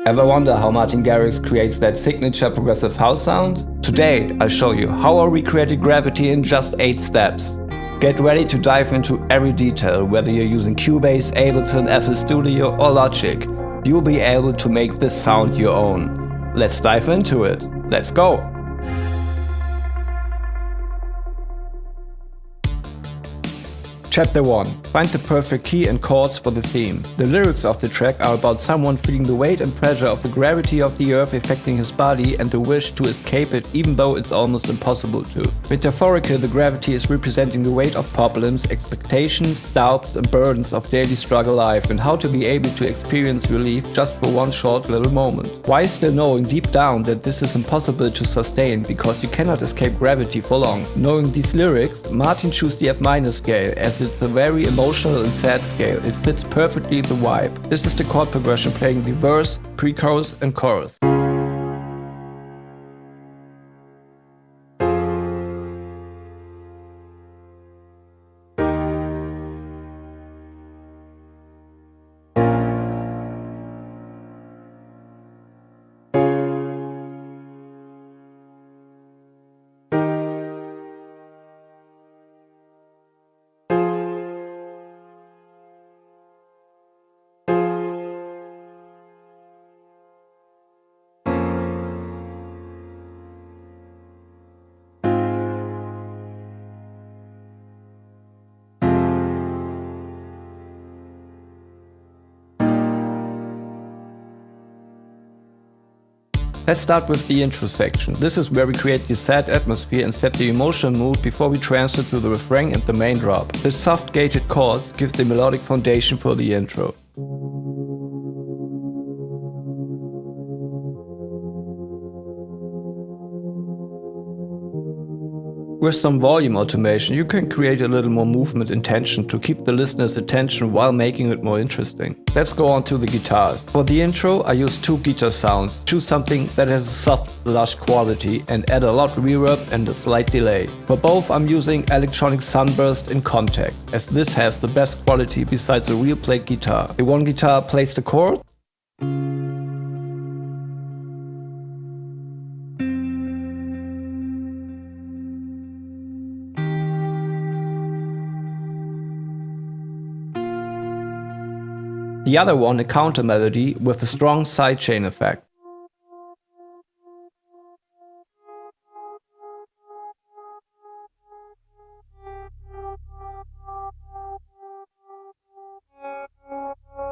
Ever wonder how Martin Garrix creates that signature progressive house sound? Today I'll show you how I recreated Gravity in just 8 steps. Get ready to dive into every detail, whether you're using Cubase, Ableton, FL Studio or Logic. You'll be able to make this sound your own. Let's dive into it. Let's go! Chapter 1. Find the perfect key and chords for the theme. The lyrics of the track are about someone feeling the weight and pressure of the gravity of the earth affecting his body and the wish to escape it even though it's almost impossible to. Metaphorically, the gravity is representing the weight of problems, expectations, doubts and burdens of daily struggle life and how to be able to experience relief just for one short little moment. Why still knowing deep down that this is impossible to sustain because you cannot escape gravity for long? Knowing these lyrics, Martin chose the F minor scale as it's a very emotional and sad scale. It fits perfectly the vibe. This is the chord progression playing the verse, pre-chorus and chorus. Let's start with the intro section. This is where we create the sad atmosphere and set the emotional mood before we transfer to the refrain and the main drop. The soft gated chords give the melodic foundation for the intro. With some volume automation, you can create a little more movement and tension to keep the listener's attention while making it more interesting. Let's go on to the guitars. For the intro, I use 2 guitar sounds. Choose something that has a soft, lush quality and add a lot of reverb and a slight delay. For both, I'm using electronic sunburst in Contact, as this has the best quality besides a real played guitar. The one guitar plays the chord, the other one a counter melody with a strong sidechain effect.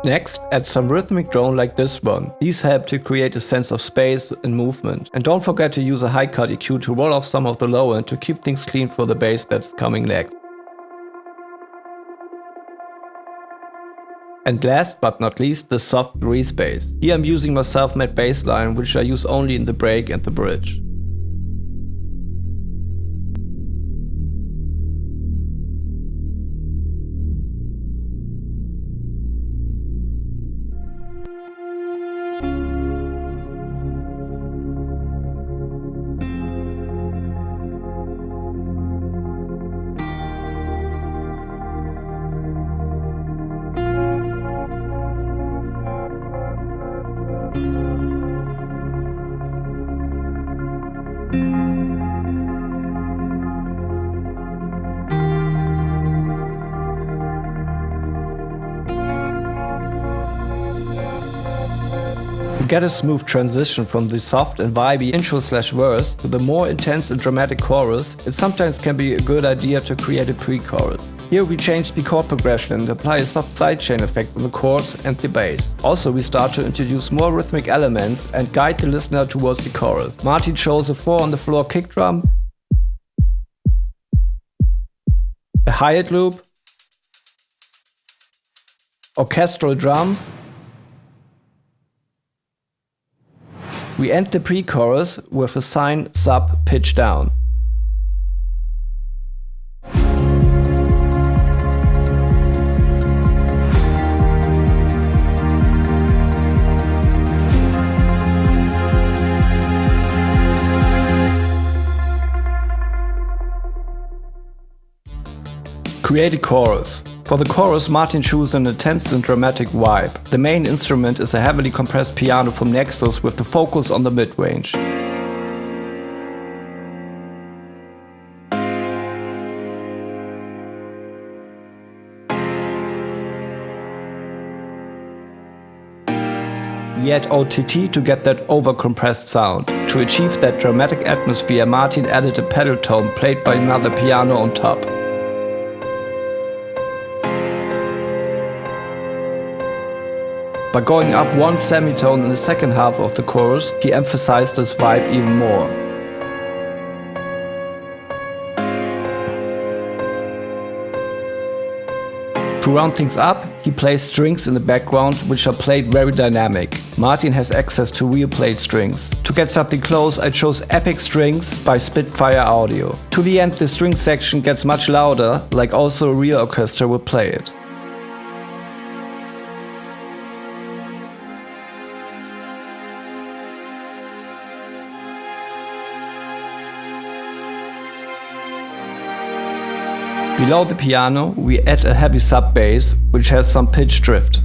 Next, add some rhythmic drone like this one. These help to create a sense of space and movement. And don't forget to use a high cut EQ to roll off some of the low end to keep things clean for the bass that's coming next. And last but not least, the soft breeze bass. Here I'm using my self-made bassline, which I use only in the break and the bridge. To get a smooth transition from the soft and vibey intro/verse to the more intense and dramatic chorus, it sometimes can be a good idea to create a pre-chorus. Here we change the chord progression and apply a soft sidechain effect on the chords and the bass. Also we start to introduce more rhythmic elements and guide the listener towards the chorus. Martin chose a 4 on the floor kick drum, a hi-hat loop, orchestral drums. We end the pre-chorus with a sine sub pitch down. Create a chorus. For the chorus, Martin chose an intense and dramatic vibe. The main instrument is a heavily compressed piano from Nexus with the focus on the mid-range. We add OTT to get that overcompressed sound. To achieve that dramatic atmosphere, Martin added a pedal tone played by another piano on top. By going up one semitone in the second half of the chorus, he emphasized this vibe even more. To round things up, he plays strings in the background, which are played very dynamic. Martin has access to real played strings. To get something close, I chose Epic Strings by Spitfire Audio. To the end, the string section gets much louder, like also a real orchestra would play it. Below the piano, we add a heavy sub-bass, which has some pitch drift.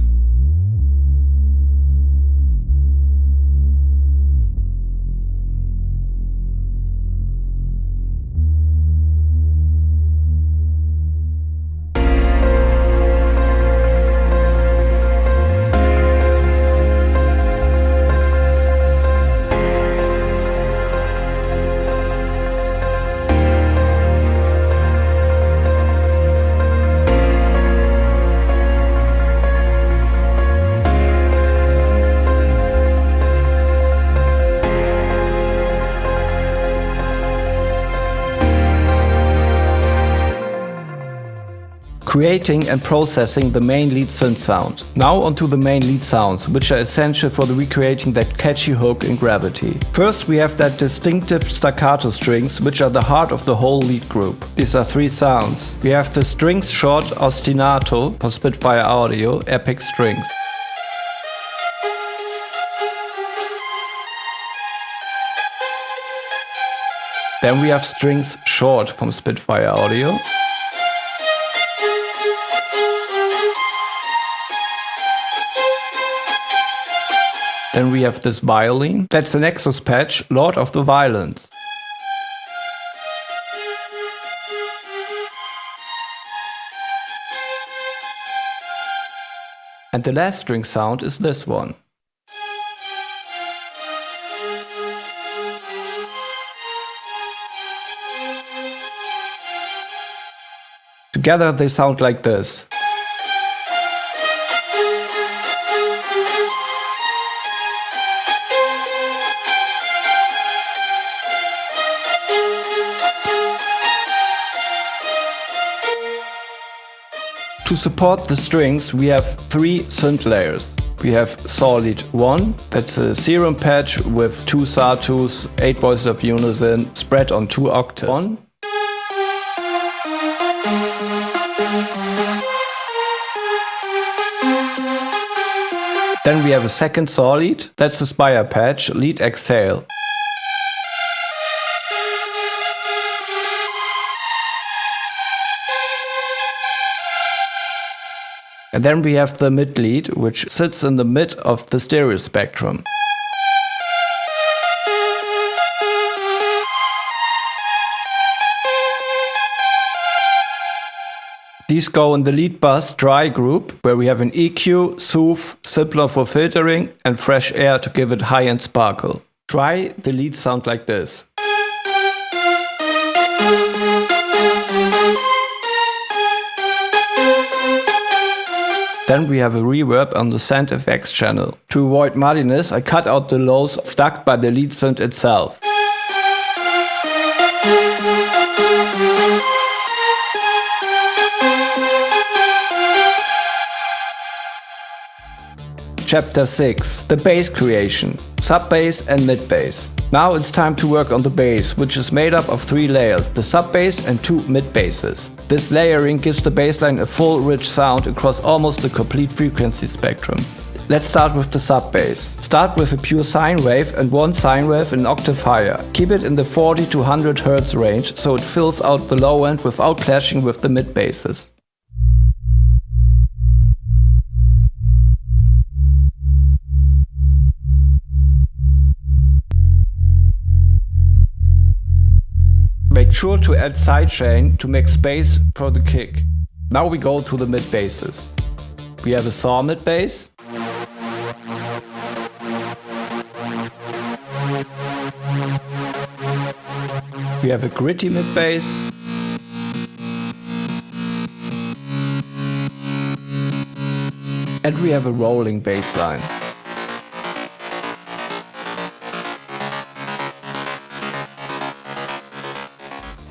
Creating and processing the main lead synth sound. Now onto the main lead sounds, which are essential for recreating that catchy hook in Gravity. First, we have that distinctive staccato strings, which are the heart of the whole lead group. These are three sounds. We have the strings short ostinato from Spitfire Audio, Epic Strings. Then we have strings short from Spitfire Audio. Then we have this violin. That's the Nexus patch, Lord of the Violins. And the last string sound is this one. Together they sound like this. To support the strings, we have three synth layers. We have Solid 1, that's a serum patch with 2 Sartus, 8 voices of unison, spread on 2 octaves. Then we have a second Solid, that's a Spire patch, lead exhale. And then we have the mid lead, which sits in the mid of the stereo spectrum. These go in the lead bass dry group, where we have an EQ, soothe, simpler for filtering, and fresh air to give it high-end sparkle. Dry, the leads sound like this. Then we have a reverb on the Send FX channel. To avoid muddiness, I cut out the lows stuck by the lead synth itself. Chapter 6. The bass creation. Sub-bass and mid-bass. Now it's time to work on the bass, which is made up of 3 layers, the sub-bass and 2 mid-basses. This layering gives the bassline a full, rich sound across almost the complete frequency spectrum. Let's start with the sub-bass. Start with a pure sine wave and 1 sine wave an octave higher. Keep it in the 40 to 100 Hz range so it fills out the low end without clashing with the mid-basses. Make sure to add sidechain to make space for the kick. Now we go to the mid basses. We have a saw mid bass, we have a gritty mid bass, and we have a rolling bass line.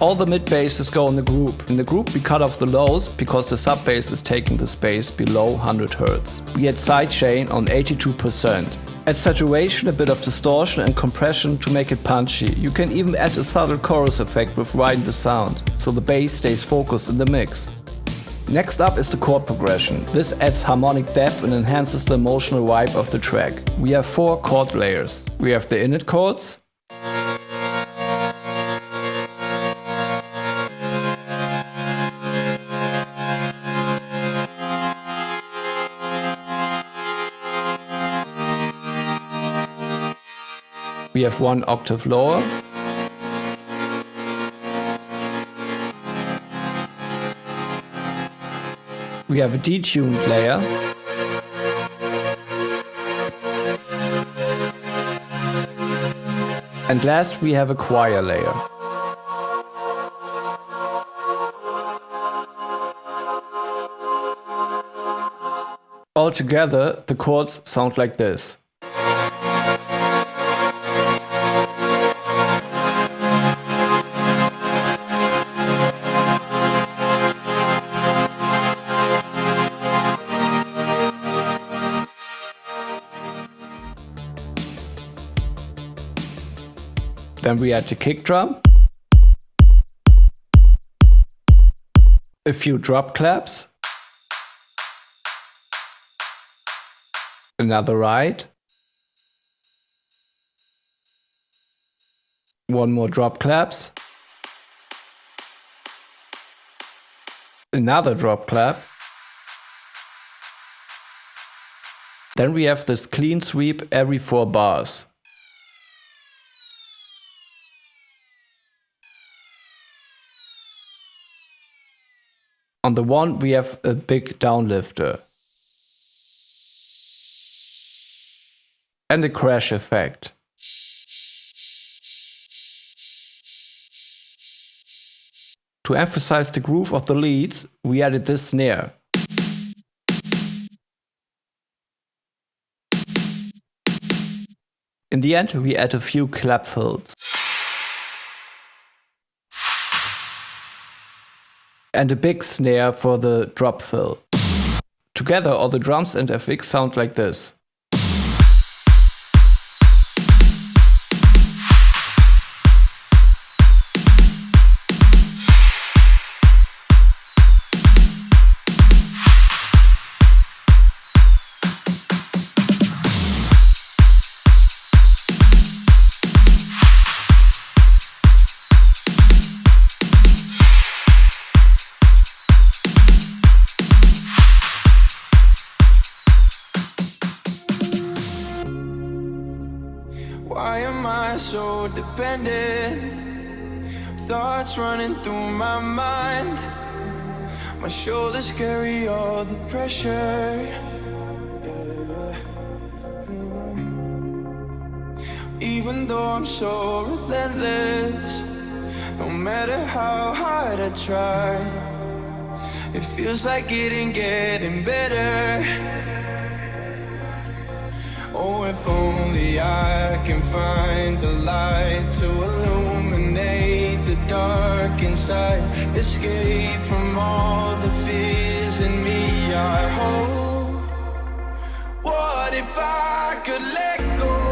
All the mid basses go in the group. In the group we cut off the lows because the sub bass is taking the space below 100 Hz. We add sidechain on 82%. Add saturation, a bit of distortion and compression to make it punchy. You can even add a subtle chorus effect with riding the sound, so the bass stays focused in the mix. Next up is the chord progression. This adds harmonic depth and enhances the emotional vibe of the track. We have 4 chord layers. We have the init chords, we have 1 octave lower, we have a detuned layer, and last we have a choir layer. Altogether, the chords sound like this. Then we add the kick drum, a few drop claps, another ride, 1 more drop claps, another drop clap. Then we have this clean sweep every 4 bars. On the one we have a big downlifter and a crash effect. To emphasize the groove of the leads, we added this snare. In the end we add a few clap fills. And a big snare for the drop fill. Together all the drums and FX sound like this. Why am I so dependent? Thoughts running through my mind. My shoulders carry all the pressure. Even though I'm so relentless, no matter how hard I try, it feels like it ain't getting better. Oh, if only I can find a light to illuminate the dark inside. Escape from all the fears in me I hold. What if I could let go?